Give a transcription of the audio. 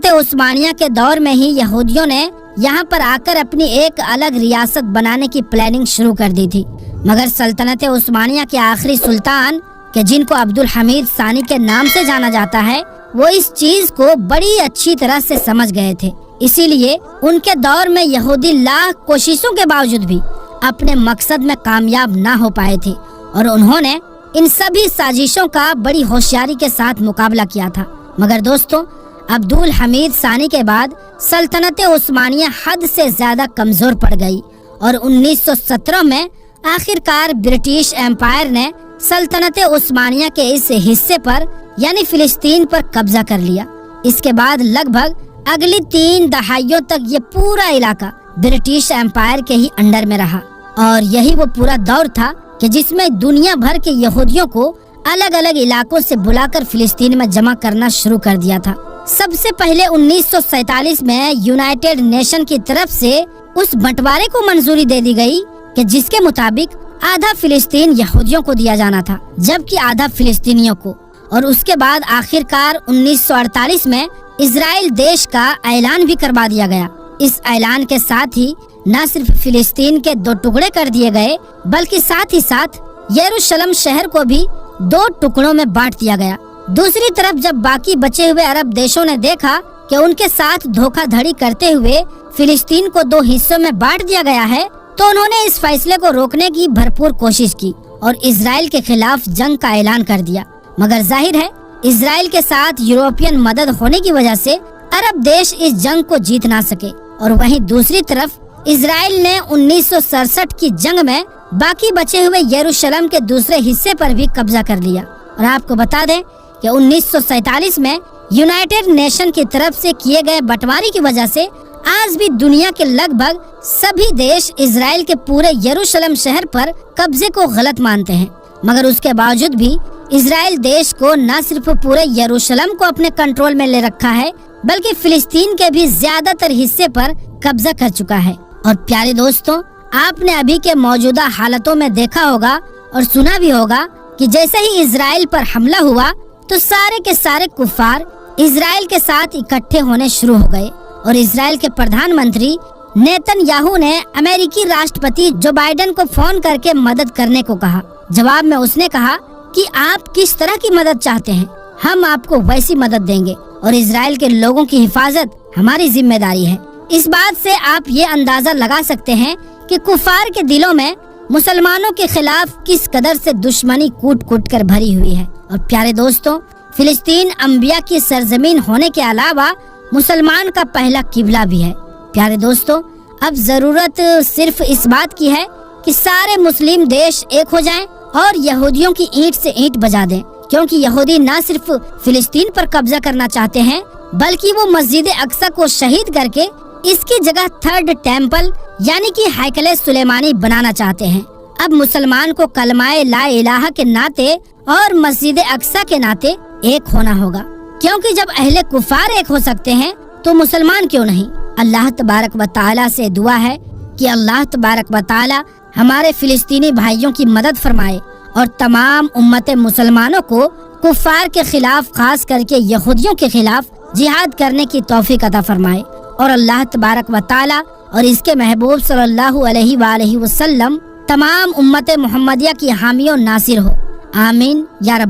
عثمانیہ کے دور میں ہی یہودیوں نے یہاں پر آکر اپنی ایک الگ ریاست بنانے کی پلاننگ شروع کر دی تھی، مگر سلطنت عثمانیہ کے آخری سلطان کہ جن کو عبدالحمید ثانی کے نام سے جانا جاتا ہے، وہ اس چیز کو بڑی اچھی طرح سے سمجھ گئے تھے۔ اسی لیے ان کے دور میں یہودی لاکھ کوششوں کے باوجود بھی اپنے مقصد میں کامیاب نہ ہو پائے تھے، اور انہوں نے ان سبھی سازشوں کا بڑی ہوشیاری کے ساتھ مقابلہ کیا تھا۔ مگر دوستو، عبدالحمید ثانی کے بعد سلطنت عثمانیہ حد سے زیادہ کمزور پڑ گئی، اور 1917 میں آخر کار برٹش ایمپائر نے سلطنت عثمانیہ کے اس حصے پر یعنی فلسطین پر قبضہ کر لیا۔ اس کے بعد لگ بھگ اگلی 3 دہائیوں تک یہ پورا علاقہ برٹش ایمپائر کے ہی انڈر میں رہا، اور یہی وہ پورا دور تھا کہ جس میں دنیا بھر کے یہودیوں کو الگ الگ علاقوں سے بلا کر فلسطین میں جمع کرنا شروع کر دیا تھا۔ سب سے پہلے 1947 میں یونائٹڈ نیشن کی طرف سے اس بنٹوارے کو منظوری دے دی گئی کہ جس کے مطابق آدھا فلسطین یہودیوں کو دیا جانا تھا جبکہ آدھا فلسطینیوں کو، اور اس کے بعد آخر کار 1948 میں اسرائیل دیش کا اعلان بھی کروا دیا گیا۔ اس اعلان کے ساتھ ہی نہ صرف فلسطین کے 2 ٹکڑے کر دیے گئے بلکہ ساتھ ہی ساتھ یروشلم شہر کو بھی 2 ٹکڑوں میں بانٹ دیا گیا۔ دوسری طرف جب باقی بچے ہوئے عرب دیشوں نے دیکھا کہ ان کے ساتھ دھوکہ دھڑی کرتے ہوئے فلسطین کو 2 حصوں میں بانٹ دیا گیا ہے، تو انہوں نے اس فیصلے کو روکنے کی بھرپور کوشش کی اور اسرائیل کے خلاف جنگ کا اعلان کر دیا۔ مگر ظاہر ہے اسرائیل کے ساتھ یورپین مدد ہونے کی وجہ سے عرب دیش اس جنگ کو جیت نہ سکے، اور وہیں دوسری طرف اسرائیل نے 1967 کی جنگ میں باقی بچے ہوئے یروشلم کے دوسرے حصے پر بھی قبضہ کر لیا۔ اور آپ کو بتا دیں کہ 1947 میں یونائٹڈ نیشن کی طرف سے کیے گئے بٹوارے کی وجہ سے آج بھی دنیا کے لگ بھگ سبھی دیش اسرائیل کے پورے یروشلم شہر پر قبضے کو غلط مانتے ہیں، مگر اس کے باوجود بھی اسرائیل دیش کو نہ صرف پورے یروشلم کو اپنے کنٹرول میں لے رکھا ہے بلکہ فلسطین کے بھی زیادہ تر حصے پر قبضہ کر چکا ہے۔ اور پیارے دوستوں، آپ نے ابھی کے موجودہ حالتوں میں دیکھا ہوگا اور سنا بھی ہوگا کہ جیسے ہی اسرائیل پر حملہ ہوا تو سارے کے سارے کفار اسرائیل کے ساتھ اکٹھے ہونے شروع ہو گئے، اور اسرائیل کے پردھان منتری نیتن یاہو نے امریکی راشٹرپتی جو بائیڈن کو فون کر کے مدد کرنے کو کہا۔ جواب میں اس نے کہا کہ آپ کس طرح کی مدد چاہتے ہیں، ہم آپ کو ویسی مدد دیں گے، اور اسرائیل کے لوگوں کی حفاظت ہماری ذمہ داری ہے۔ اس بات سے آپ یہ اندازہ لگا سکتے ہیں کہ کفار کے دلوں میں مسلمانوں کے خلاف کس قدر سے دشمنی کوٹ کوٹ کر بھری ہوئی ہے۔ اور پیارے دوستوں، فلسطین انبیاء کی سرزمین ہونے کے علاوہ مسلمان کا پہلا قبلہ بھی ہے۔ پیارے دوستوں، اب ضرورت صرف اس بات کی ہے کہ سارے مسلم دیش ایک ہو جائیں اور یہودیوں کی اینٹ سے اینٹ بجا دیں، کیونکہ یہودی نہ صرف فلسطین پر قبضہ کرنا چاہتے ہیں بلکہ وہ مسجد اقصی کو شہید کر کے اس کی جگہ 3rd ٹیمپل یعنی کہ ہیکل سلیمانی بنانا چاہتے ہیں۔ اب مسلمان کو کلمہ لا الہ کے ناطے اور مسجد اقصی کے ناطے ایک ہونا ہوگا، کیونکہ جب اہل کفار ایک ہو سکتے ہیں تو مسلمان کیوں نہیں؟ اللہ تبارک و تعالی سے دعا ہے کہ اللہ تبارک و تعالی ہمارے فلسطینی بھائیوں کی مدد فرمائے اور تمام امت مسلمانوں کو کفار کے خلاف، خاص کر کے یہودیوں کے خلاف جہاد کرنے کی توفیق عطا فرمائے، اور اللہ تبارک و تعالی اور اس کے محبوب صلی اللہ علیہ وآلہ وسلم تمام امت محمدیہ کی حامی و ناصر ہو۔ آمین یا رب۔